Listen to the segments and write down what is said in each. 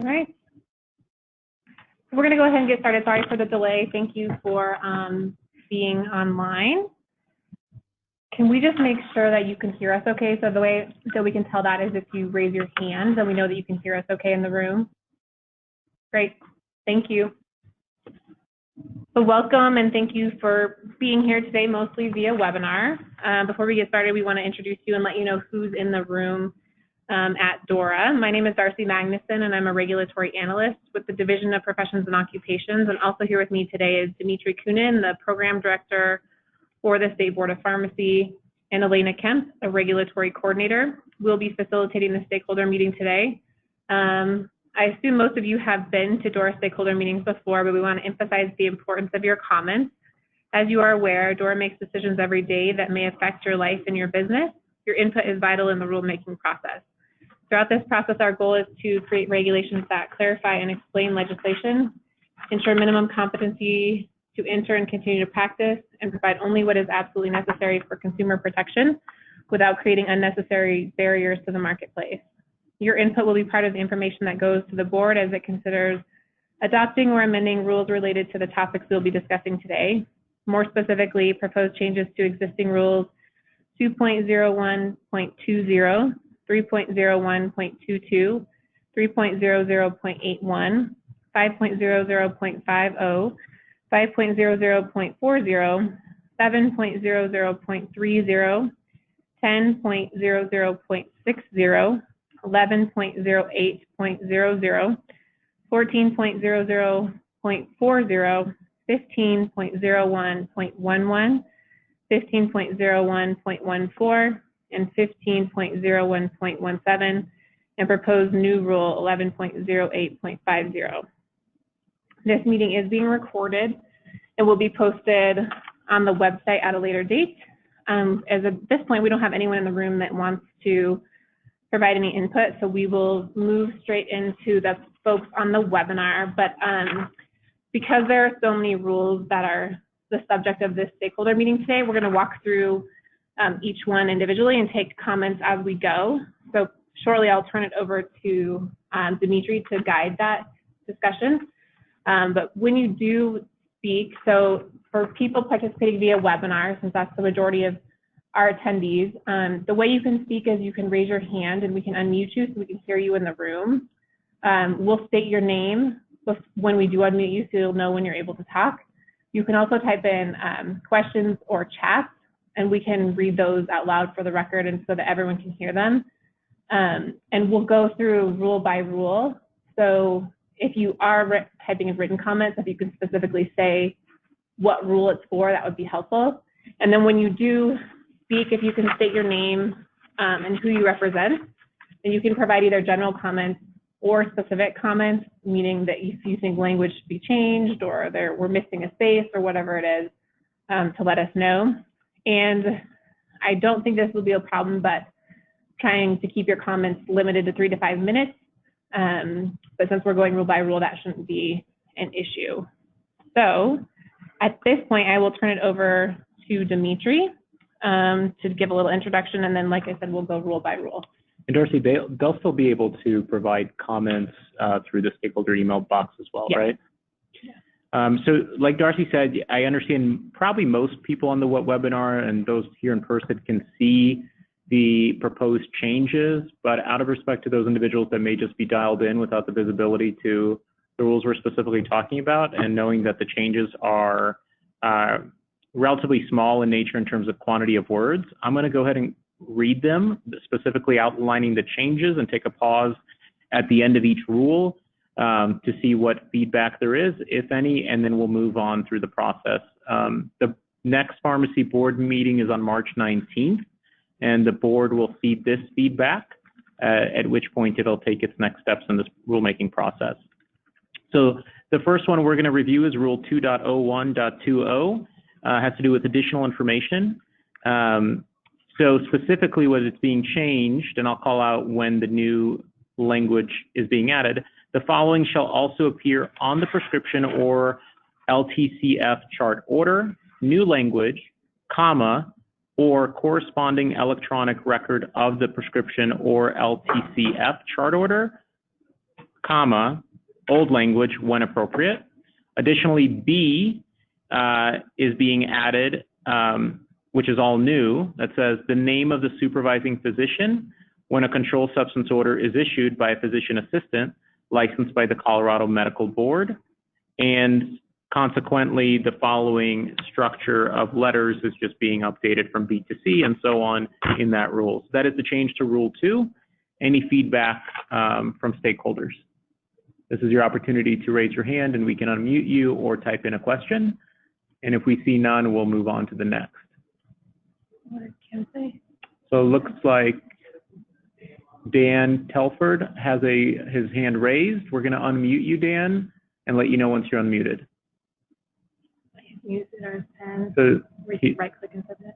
All right. So we're going to go ahead and get started. Sorry for the delay. Thank you for being online. Can we just make sure that you can hear us okay? So the way that we can tell that is if you raise your hand, then we know that you can hear us okay in the room. Great. Thank you. So welcome and thank you for being here today, mostly via webinar. Before we get started, we want to introduce you and let you know who's in the room at DORA. My name is Darcy Magnuson, and I'm a regulatory analyst with the Division of Professions and Occupations. And also here with me today is Dimitri Kunin, the program director for the State Board of Pharmacy, and Elena Kemp, a regulatory coordinator. We'll be facilitating the stakeholder meeting today. I assume most of you have been to DORA stakeholder meetings before, but we want to emphasize the importance of your comments. As you are aware, DORA makes decisions every day that may affect your life and your business. Your input is vital in the rulemaking process. Throughout this process, our goal is to create regulations that clarify and explain legislation, ensure minimum competency to enter and continue to practice, and provide only what is absolutely necessary for consumer protection without creating unnecessary barriers to the marketplace. Your input will be part of the information that goes to the board as it considers adopting or amending rules related to the topics we'll be discussing today. More specifically, proposed changes to existing rules 2.01.20, 3.01.22, 3.00.81, 5.00.50, 5.00.40, 7.00.30, 10.00.60, 11.08.00, 14.00.40, 15.01.11, 15.01.14, and 15.01.17, and proposed new rule 11.08.50. This meeting is being recorded and will be posted on the website at a later date. As at this point, we don't have anyone in the room that wants to provide any input, so we will move straight into the folks on the webinar. But because there are so many rules that are the subject of this stakeholder meeting today, we're going to walk through each one individually and take comments as we go. So shortly, I'll turn it over to Dimitri to guide that discussion. But when you do speak, so for people participating via webinar, since that's the majority of our attendees, the way you can speak is you can raise your hand and we can unmute you so we can hear you in the room. We'll state your name when we do unmute you so you'll know when you're able to talk. You can also type in questions or chats, and we can read those out loud for the record and so that everyone can hear them. And we'll go through rule by rule. So if you are typing in written comments, if you can specifically say what rule it's for, that would be helpful. And then when you do speak, if you can state your name and who you represent, and you can provide either general comments or specific comments, meaning that if you think language should be changed or we're missing a space or whatever it is, to let us know. And I don't think this will be a problem, but trying to keep your comments limited to 3 to 5 minutes. But since we're going rule by rule, that shouldn't be an issue. So at this point, I will turn it over to Dimitri to give a little introduction, and then, like I said, we'll go rule by rule. And Darcy, they'll still be able to provide comments through the stakeholder email box as well, yes. Right? Yeah. So like Darcy said, I understand probably most people on the webinar and those here in person can see the proposed changes, but out of respect to those individuals that may just be dialed in without the visibility to the rules we're specifically talking about, and knowing that the changes are relatively small in nature in terms of quantity of words, I'm going to go ahead and read them, specifically outlining the changes, and take a pause at the end of each rule to see what feedback there is, if any, and then we'll move on through the process. The next pharmacy board meeting is on March 19th, and the board will feed this feedback, at which point it'll take its next steps in this rulemaking process. So the first one we're going to review is Rule 2.01.20, has to do with additional information. So specifically what is being changed, and I'll call out when the new language is being added, the following shall also appear on the prescription or LTCF chart order, new language, comma, or corresponding electronic record of the prescription or LTCF chart order, comma, old language when appropriate. Additionally, B is being added, which is all new, that says the name of the supervising physician when a controlled substance order is issued by a physician assistant licensed by the Colorado Medical Board. And consequently, the following structure of letters is just being updated from B to C and so on in that rule. So that is the change to Rule 2. Any feedback from stakeholders? This is your opportunity to raise your hand and we can unmute you or type in a question. And if we see none, we'll move on to the next. What can I say? So it looks like Dan Telford has his hand raised. We're going to unmute you, Dan, and let you know once you're unmuted. Use it or pen. So right click and submit.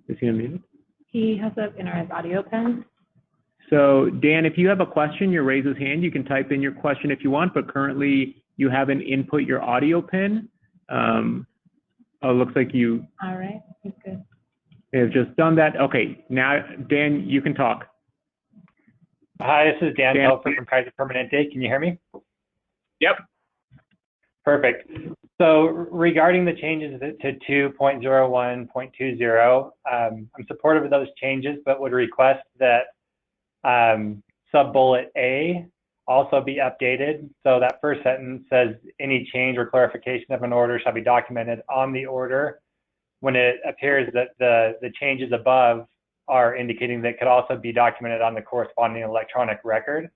Is he unmuted? He has it in our audio pen. So Dan, if you have a question, you raise his hand. You can type in your question if you want, but currently you haven't input your audio pin. Oh, it looks like you. All right, that's good. Have just done that. Okay, now Dan, you can talk. Hi, this is Dan Telford from Kaiser Permanente. Can you hear me? Yep. Perfect. So regarding the changes to 2.01.20, I'm supportive of those changes, but would request that sub-bullet A also be updated. So that first sentence says any change or clarification of an order shall be documented on the order, when it appears that the changes above are indicating that could also be documented on the corresponding electronic record.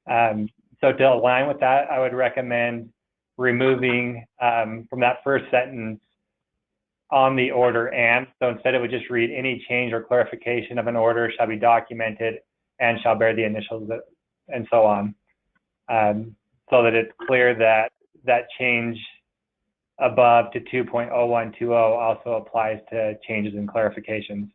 So to align with that, I would recommend removing from that first sentence on the order and. So instead it would just read any change or clarification of an order shall be documented and shall bear the initials and so on. So that it's clear that that change above to 2.0120 also applies to changes and clarifications.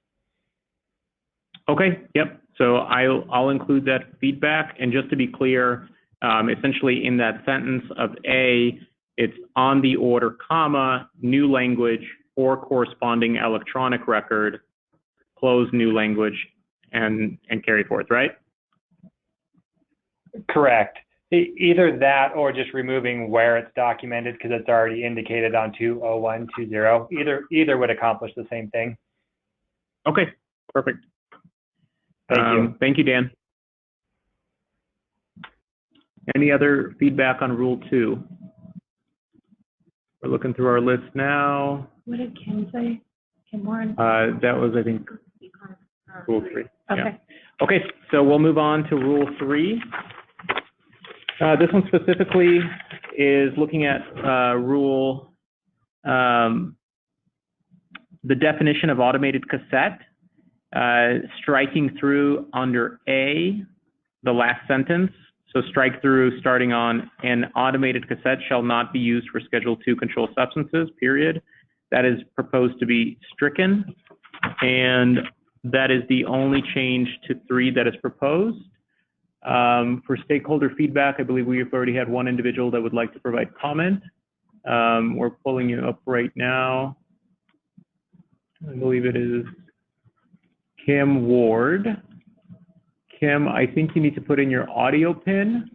Okay, yep. So I'll include that feedback. And just to be clear, essentially in that sentence of A, it's on the order, comma, new language or corresponding electronic record, close new language, and carry forth, right? Correct. Either that or just removing where it's documented because it's already indicated on 2.0120. Either would accomplish the same thing. Okay, perfect. Thank you. Thank you, Dan. Any other feedback on Rule 2? We're looking through our list now. What did Kim say? Kim Warren? That was, I think, Rule 3. Okay. Yeah. Okay, so we'll move on to Rule 3. This one specifically is looking at the definition of automated cassette, striking through under A, the last sentence. So strike through starting on an automated cassette shall not be used for Schedule II controlled substances, period. That is proposed to be stricken. And that is the only change to 3 that is proposed. For stakeholder feedback, I believe we've already had one individual that would like to provide comment. We're pulling you up right now. I believe it is Kim Ward. Kim, I think you need to put in your audio pin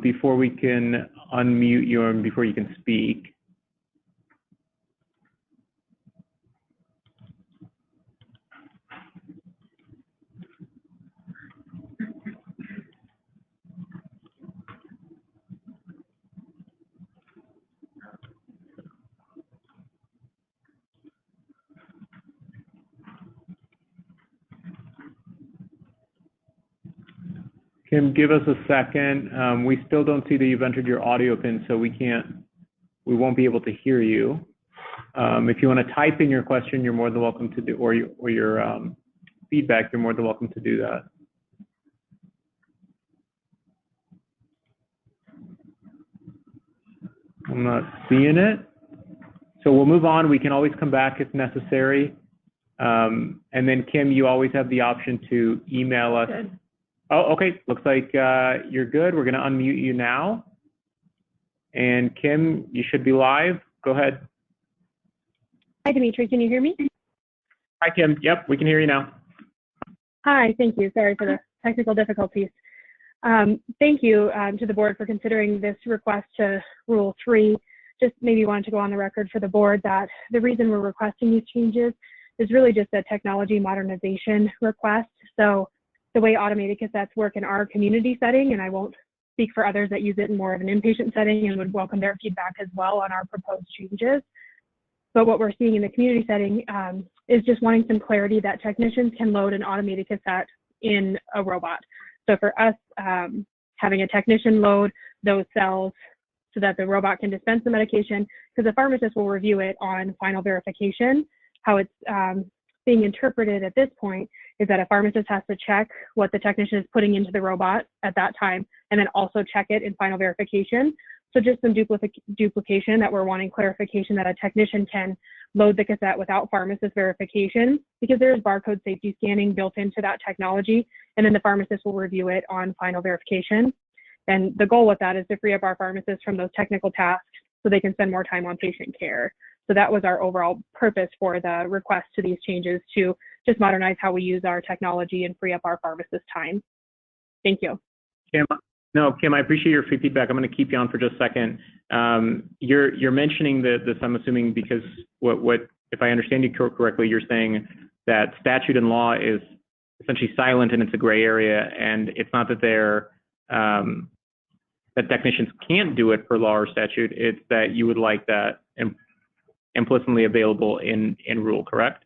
before we can unmute you and before you can speak. Kim, give us a second. We still don't see that you've entered your audio pin, so we won't be able to hear you. If you want to type in your question, you're more than welcome to do, or your feedback, you're more than welcome to do that. I'm not seeing it. So we'll move on. We can always come back if necessary. And then Kim, you always have the option to email us. Good. Oh, okay. Looks like you're good. We're going to unmute you now. And Kim, you should be live. Go ahead. Hi, Dimitri. Can you hear me? Hi, Kim. Yep, we can hear you now. Hi, thank you. Sorry for the technical difficulties. Thank you to the board for considering this request to Rule 3. Just maybe wanted to go on the record for the board that the reason we're requesting these changes is really just a technology modernization request. So the way automated cassettes work in our community setting, and I won't speak for others that use it in more of an inpatient setting and would welcome their feedback as well on our proposed changes. But what we're seeing in the community setting is just wanting some clarity that technicians can load an automated cassette in a robot. So for us, having a technician load those cells so that the robot can dispense the medication, because the pharmacist will review it on final verification. How it's being interpreted at this point is that a pharmacist has to check what the technician is putting into the robot at that time, and then also check it in final verification. So just some duplication that we're wanting clarification that a technician can load the cassette without pharmacist verification, because there is barcode safety scanning built into that technology, and then the pharmacist will review it on final verification. And the goal with that is to free up our pharmacists from those technical tasks so they can spend more time on patient care. So that was our overall purpose for the request to these changes, to just modernize how we use our technology and free up our pharmacist time. Thank you. Kim, I appreciate your feedback. I'm going to keep you on for just a second. You're mentioning this, I'm assuming, because what if I understand you correctly, you're saying that statute and law is essentially silent and it's a gray area, and it's not that that technicians can't do it per law or statute. It's that you would like that implicitly available in rule, correct?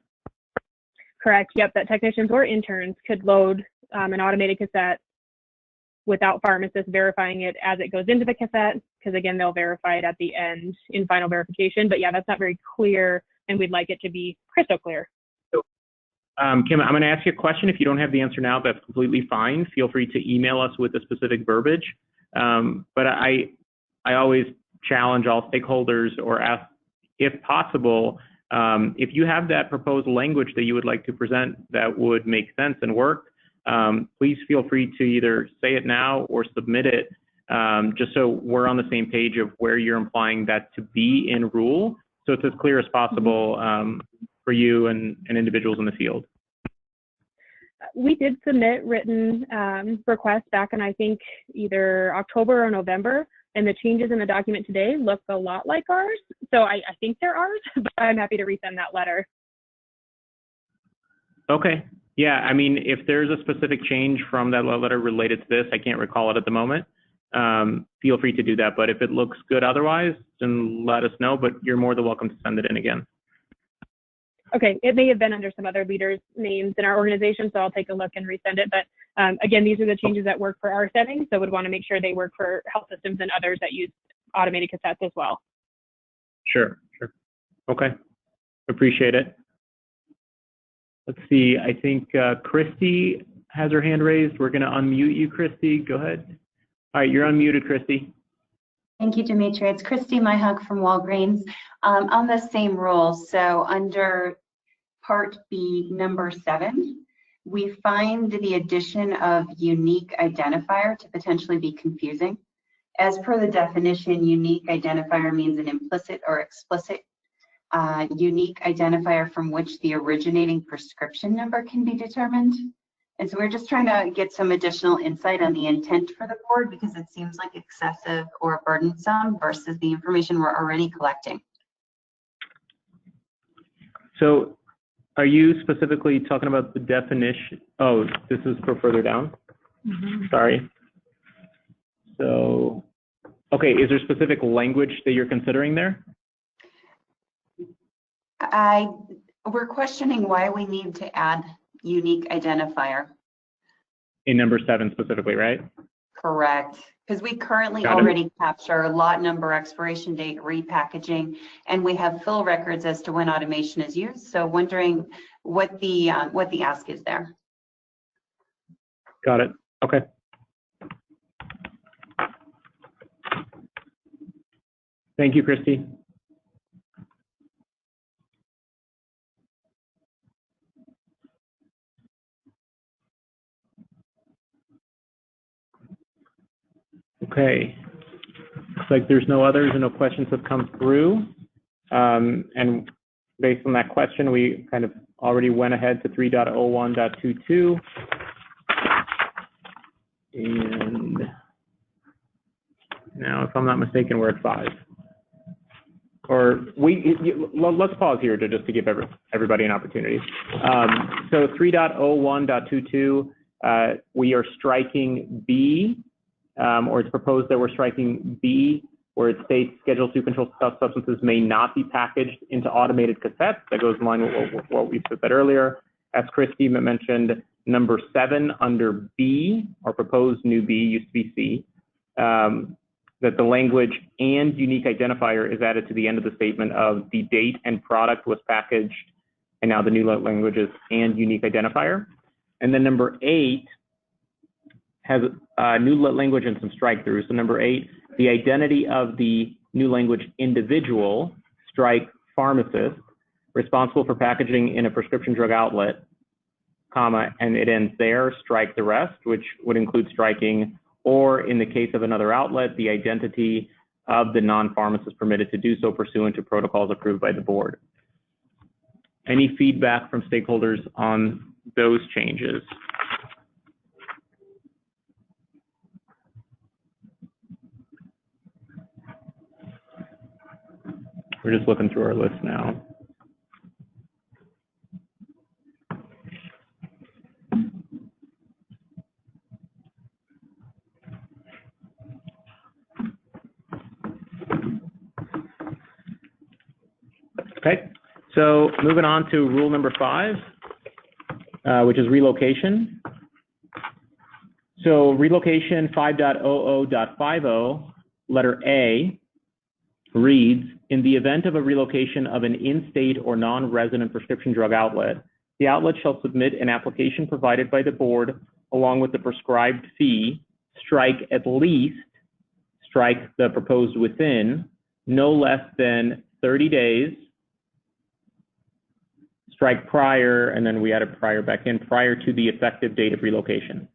Correct. Yep. That technicians or interns could load an automated cassette without pharmacists verifying it as it goes into the cassette, because again, they'll verify it at the end in final verification. But yeah, that's not very clear, and we'd like it to be crystal clear. So, Kim, I'm going to ask you a question. If you don't have the answer now, that's completely fine. Feel free to email us with the specific verbiage. But I always challenge all stakeholders or ask, if possible, if you have that proposed language that you would like to present that would make sense and work, please feel free to either say it now or submit it, just so we're on the same page of where you're implying that to be in rule, so it's as clear as possible for you and individuals in the field. We did submit written requests back in, I think, either October or November, and the changes in the document today look a lot like ours. So I think they're ours, but I'm happy to resend that letter. Okay. Yeah, I mean, if there's a specific change from that letter related to this, I can't recall it at the moment. Feel free to do that. But if it looks good otherwise, then let us know, but you're more than welcome to send it in again. Okay, it may have been under some other leaders' names in our organization, so I'll take a look and resend it. But again, these are the changes that work for our setting, so would want to make sure they work for health systems and others that use automated cassettes as well. Sure. Okay, appreciate it. Let's see, I think Christy has her hand raised. We're going to unmute you, Christy. Go ahead. All right, you're unmuted, Christy. Thank you, Dimitri. It's Christy Myhug from Walgreens. On the same rules, so under Part B, number 7, we find the addition of unique identifier to potentially be confusing. As per the definition, unique identifier means an implicit or explicit unique identifier from which the originating prescription number can be determined. And so we're just trying to get some additional insight on the intent for the board, because it seems like excessive or burdensome versus the information we're already collecting. So are you specifically talking about the definition? Oh, this is for further down? Sorry. So, okay, is there specific language that you're considering there? We're questioning why we need to add unique identifier. In number 7 specifically, right? Correct, because we currently already capture lot number, expiration date, repackaging, and we have fill records as to when automation is used. So wondering what the ask is there. Got it. Okay. Thank you, Christy. Okay, looks like there's no others and no questions have come through. And based on that question, we kind of already went ahead to 3.01.22. And now, if I'm not mistaken, we're at 5. Or let's pause here just to give everybody an opportunity. So 3.01.22, we are striking B, or it's proposed that we're striking B, where it states Schedule 2 controlled substances may not be packaged into automated cassettes. That goes in line with what we said earlier. As Christy mentioned, number 7 under B, or proposed new B, used to be C, that the language and unique identifier is added to the end of the statement of the date and product was packaged, and now the new language is and unique identifier. And then number 8 has new language and some strike throughs. So number 8, the identity of the new language individual, strike pharmacist, responsible for packaging in a prescription drug outlet, comma, and it ends there, strike the rest, which would include striking, or in the case of another outlet, the identity of the non-pharmacist permitted to do so pursuant to protocols approved by the board. Any feedback from stakeholders on those changes? We're just looking through our list now. Okay, so moving on to rule number 5, which is relocation. So relocation 5.00.50, letter A, reads, in the event of a relocation of an in-state or non-resident prescription drug outlet, the outlet shall submit an application provided by the board along with the prescribed fee, strike at least, strike the proposed within, no less than 30 days, strike prior, and then we added prior back in, prior to the effective date of relocation.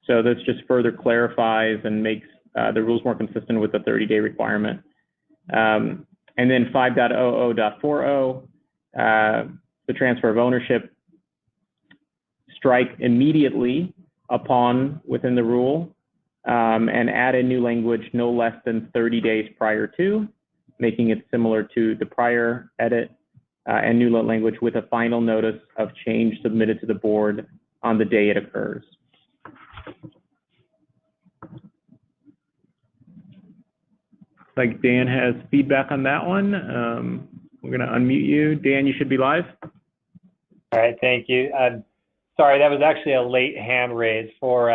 So this just further clarifies and makes the rules more consistent with the 30-day requirement. And then 5.00.40, the transfer of ownership, strike immediately upon within the rule, and add a new language no less than 30 days prior to, making it similar to the prior edit, and new language with a final notice of change submitted to the board on the day it occurs. Like Dan has feedback on that one. We're going to unmute you. Dan, you should be live. All right, thank you. Sorry, that was actually a late hand raise for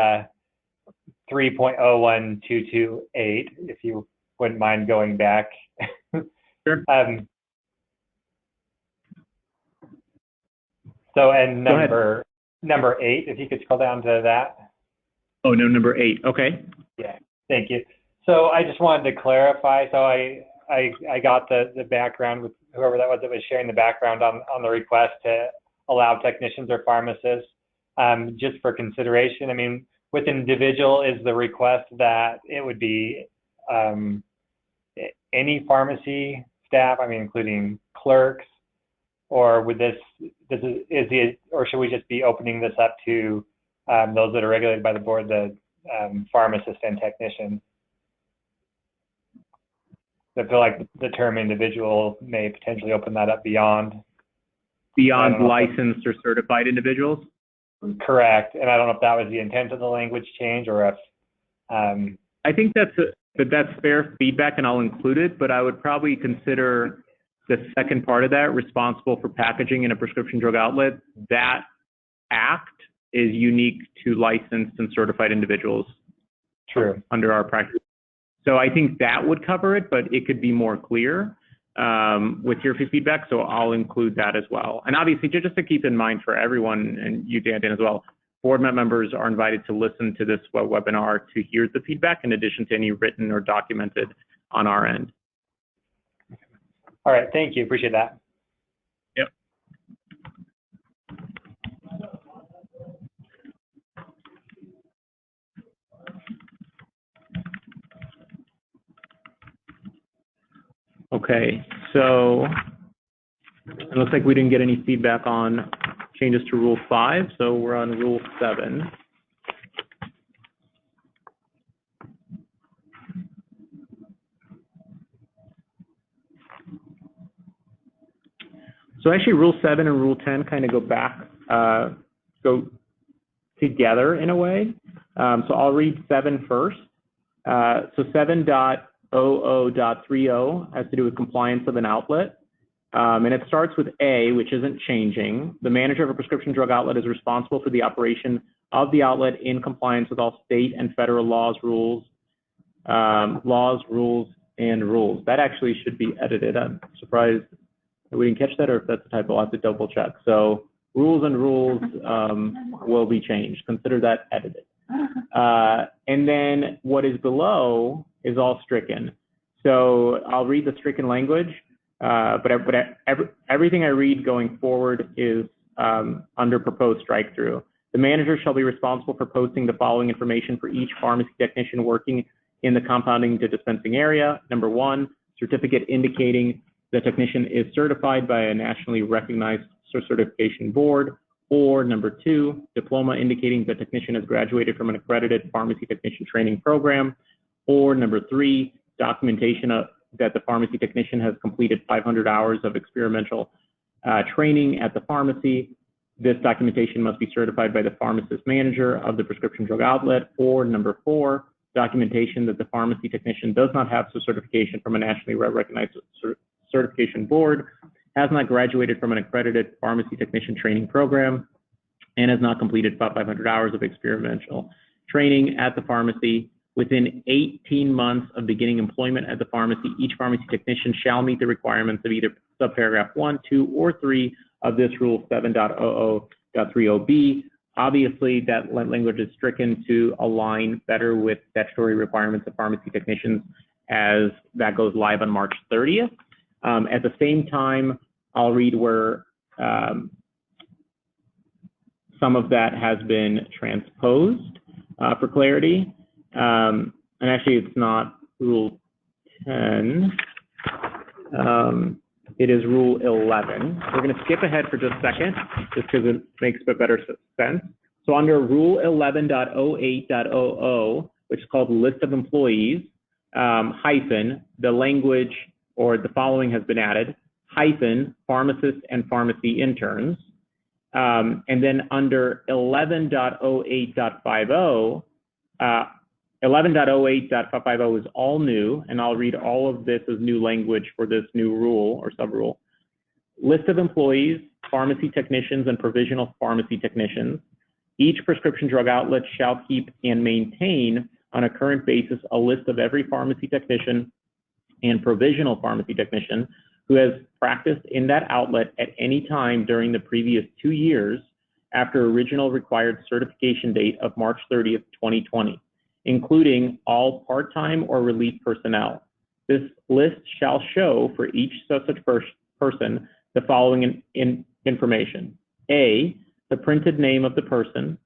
3.01228, if you wouldn't mind going back. Sure. So, and number 8, if you could scroll down to that. Oh, no, number 8. Okay. Yeah, thank you. So I just wanted to clarify. So I got the background with whoever that was sharing the background on the request to allow technicians or pharmacists just for consideration. I mean, with individual is the request that it would be any pharmacy staff, I mean, including clerks, or would or should we just be opening this up to those that are regulated by the board, the pharmacists and technicians? I feel like the term individual may potentially open that up beyond licensed or certified individuals? Correct. And I don't know if that was the intent of the language change or if... I think that's fair feedback, and I'll include it, but I would probably consider the second part of that, responsible for packaging in a prescription drug outlet. That act is unique to licensed and certified individuals. True. Under our practice. So I think that would cover it, but it could be more clear with your feedback. So I'll include that as well. And obviously, just to keep in mind for everyone, and you, Dan, as well, board members are invited to listen to this webinar to hear the feedback in addition to any written or documented on our end. All right, thank you. Appreciate that. Yep. Okay, so it looks like we didn't get any feedback on changes to Rule 5, so we're on Rule 7. So actually Rule 7 and Rule 10 kind of go together in a way. So I'll read 7 first. So 7.00.30 has to do with compliance of an outlet. And it starts with A, which isn't changing. The manager of a prescription drug outlet is responsible for the operation of the outlet in compliance with all state and federal laws, rules, and rules. That actually should be edited. I'm surprised that we didn't catch that, or if that's a typo, I'll have to double check. So rules and rules will be changed. Consider that edited. And then what is below is all stricken. So I'll read the stricken language, but everything I read going forward is under proposed strike through. The manager shall be responsible for posting the following information for each pharmacy technician working in the compounding to dispensing area. Number 1, certificate indicating the technician is certified by a nationally recognized certification board, or number 2, diploma indicating the technician has graduated from an accredited pharmacy technician training program, or number 3, documentation that the pharmacy technician has completed 500 hours of experimental training at the pharmacy. This documentation must be certified by the pharmacist manager of the prescription drug outlet, or number 4, documentation that the pharmacy technician does not have certification from a nationally recognized certification board, has not graduated from an accredited pharmacy technician training program, and has not completed 500 hours of experimental training at the pharmacy. Within 18 months of beginning employment at the pharmacy, each pharmacy technician shall meet the requirements of either subparagraph 1, 2, or 3 of this Rule 7.00.30b. Obviously, that language is stricken to align better with statutory requirements of pharmacy technicians as that goes live on March 30th. At the same time, I'll read where some of that has been transposed for clarity. And actually, it's not Rule 10. It is Rule 11. We're going to skip ahead for just a second, just because it makes a bit better sense. So under Rule 11.08.00, which is called List of Employees, hyphen, the language or the following has been added, hyphen, pharmacists and pharmacy interns. And then under 11.08.50, 11.08.50 is all new, and I'll read all of this as new language for this new rule or subrule. List of employees, pharmacy technicians, and provisional pharmacy technicians. Each prescription drug outlet shall keep and maintain on a current basis a list of every pharmacy technician and provisional pharmacy technician who has practiced in that outlet at any time during the previous 2 years after original required certification date of March 30th, 2020. Including all part-time or relief personnel. This list shall show for each such person the following information. A, the printed name of the person.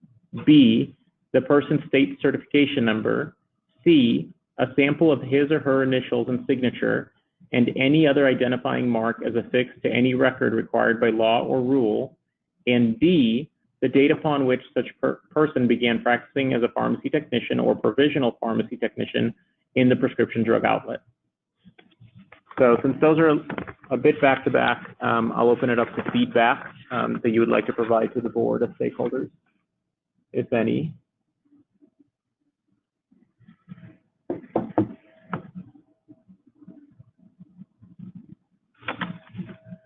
B, the person's state certification number. C, a sample of his or her initials and signature, and any other identifying mark as affixed to any record required by law or rule. And D, the date upon which such person began practicing as a pharmacy technician or provisional pharmacy technician in the prescription drug outlet. So since those are a bit back to back, I'll open it up to feedback that you would like to provide to the board of stakeholders, if any.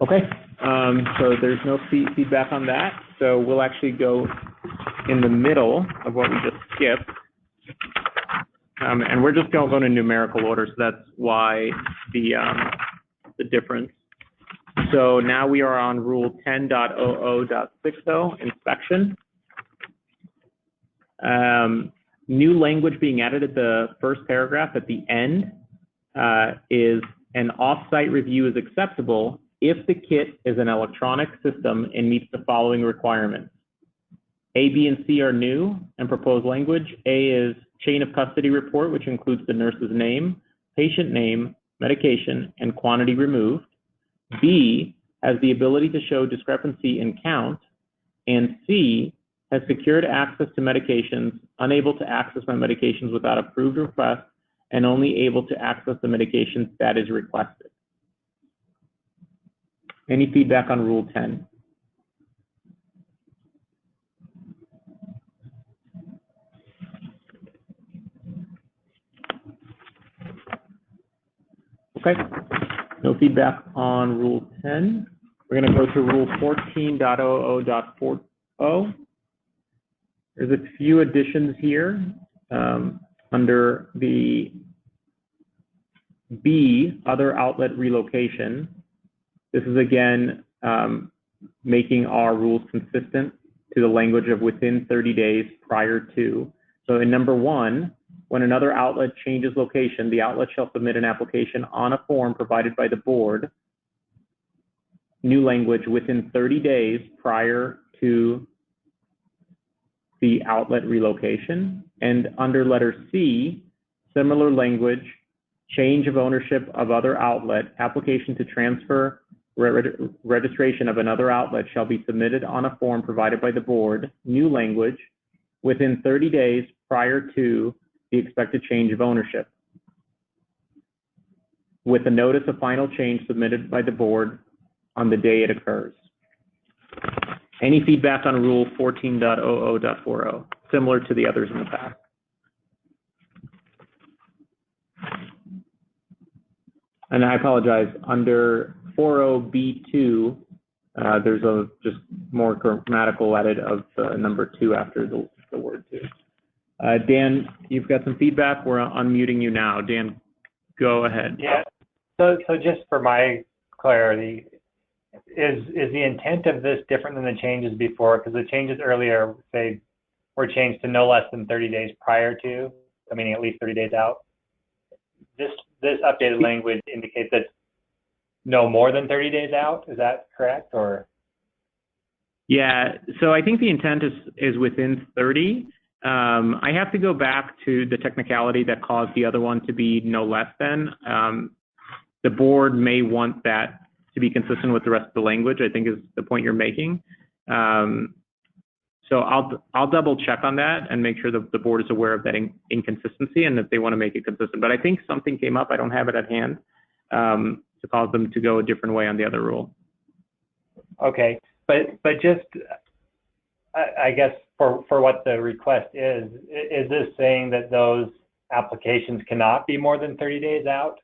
Okay, so there's no feedback on that. So we'll actually go in the middle of what we just skipped. And we're just going to go in numerical order, so that's why the difference. So now we are on Rule 10.00.60, inspection. New language being added at the first paragraph at the end is an off-site review is acceptable if the kit is an electronic system and meets the following requirements. A, B, and C are new and proposed language. A is chain of custody report, which includes the nurse's name, patient name, medication, and quantity removed. B has the ability to show discrepancy in count. And C has secured access to medications, unable to access my medications without approved request, and only able to access the medications that is requested. Any feedback on Rule 10? Okay, no feedback on Rule 10. We're going to go to Rule 14.00.40. There's a few additions here under the B, other outlet relocation. This is again making our rules consistent to the language of within 30 days prior to. So in number 1, when another outlet changes location, the outlet shall submit an application on a form provided by the board, new language, within 30 days prior to the outlet relocation. And under letter C, similar language, change of ownership of other outlet, application to transfer registration of another outlet shall be submitted on a form provided by the board, new language, within 30 days prior to the expected change of ownership, with a notice of final change submitted by the board on the day it occurs. Any feedback on Rule 14.00.40, similar to the others in the past? And I apologize, under 40B2, there's a just more grammatical edit of number 2 after the word 2. Dan, you've got some feedback. We're unmuting you now. Dan, go ahead. Yeah. So just for my clarity, is the intent of this different than the changes before? Because the changes earlier, say, were changed to no less than 30 days prior to, meaning at least 30 days out. This updated language indicates that no more than 30 days out. Is that correct? Or? Yeah. So I think the intent is within 30. I have to go back to the technicality that caused the other one to be no less than. The board may want that to be consistent with the rest of the language, I think is the point you're making. So I'll double check on that and make sure that the board is aware of that inconsistency and that they want to make it consistent. But I think something came up, I don't have it at hand, to cause them to go a different way on the other rule. Okay, but just, I guess for what the request is this saying that those applications cannot be more than 30 days out?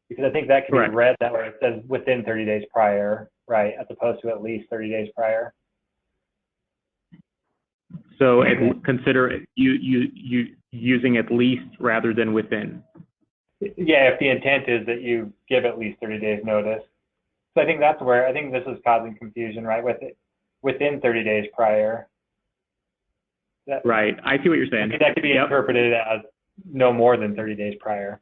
Because I think that can be read that way. It says within 30 days prior, right, as opposed to at least 30 days prior. So consider you using at least rather than within. Yeah, if the intent is that you give at least 30 days notice. So I think that's where, I think this is causing confusion, right, with it, within 30 days prior. Right, I see what you're saying. That could be interpreted as no more than 30 days prior.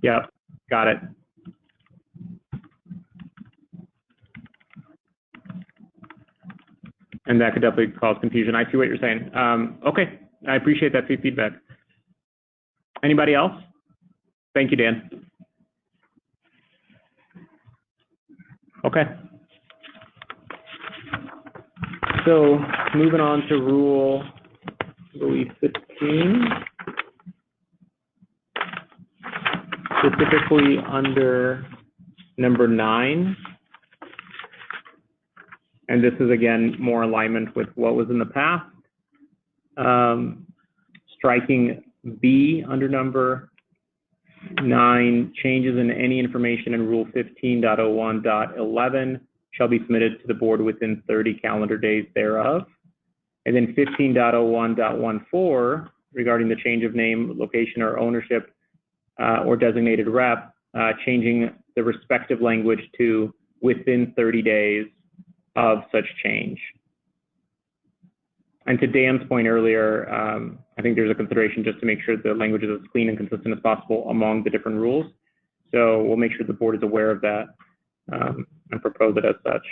Yep, got it. And that could definitely cause confusion. I see what you're saying. Okay, I appreciate that feedback. Anybody else? Thank you, Dan. Okay. So moving on to Rule, I believe, 15. Specifically under number 9. And this is, again, more alignment with what was in the past. Striking B under number 9, changes in any information in Rule 15.01.11 shall be submitted to the board within 30 calendar days thereof. And then 15.01.14, regarding the change of name, location, or ownership or designated rep, changing the respective language to within 30 days of such change. And to Dan's point earlier, I think there's a consideration just to make sure the language is as clean and consistent as possible among the different rules. So we'll make sure the board is aware of that and propose it as such.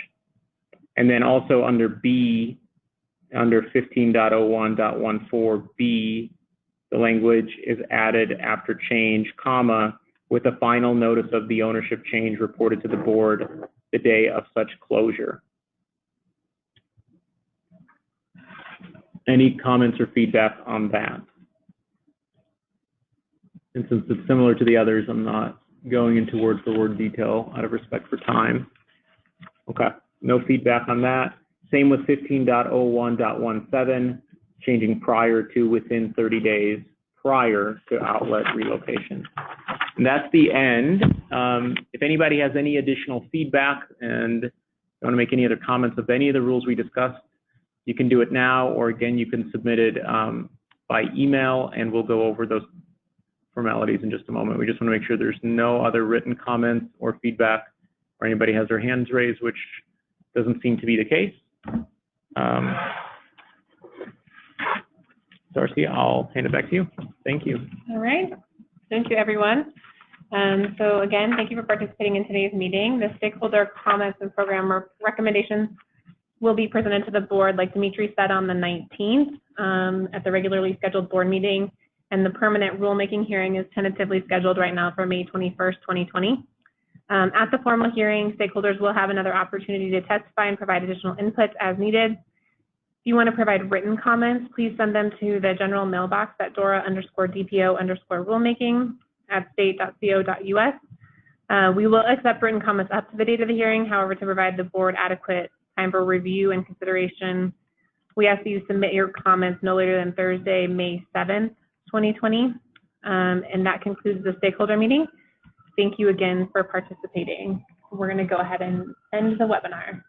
And then also under B, under 15.01.14B, the language is added after change, comma, with a final notice of the ownership change reported to the board the day of such closure. Any comments or feedback on that? And since it's similar to the others, I'm not going into word-for-word detail out of respect for time. Okay, no feedback on that. Same with 15.01.17, changing prior to within 30 days prior to outlet relocation. And that's the end. If anybody has any additional feedback and you want to make any other comments of any of the rules we discussed, you can do it now, or again, you can submit it by email, and we'll go over those formalities in just a moment. We just want to make sure there's no other written comments or feedback, or anybody has their hands raised, which doesn't seem to be the case. Darcy, I'll hand it back to you. Thank you. All right. Thank you, everyone. So again, thank you for participating in today's meeting. The stakeholder comments and program recommendations will be presented to the board, like Dimitri said, on the 19th at the regularly scheduled board meeting, and the permanent rulemaking hearing is tentatively scheduled right now for May 21st, 2020. At the formal hearing, stakeholders will have another opportunity to testify and provide additional inputs as needed. If you want to provide written comments, please send them to the general mailbox at dora_DPO_rulemaking@state.co.us. We will accept written comments up to the date of the hearing. However, to provide the board adequate time for review and consideration, we ask that you submit your comments no later than Thursday, May 7th, 2020. And that concludes the stakeholder meeting. Thank you again for participating. We're going to go ahead and end the webinar.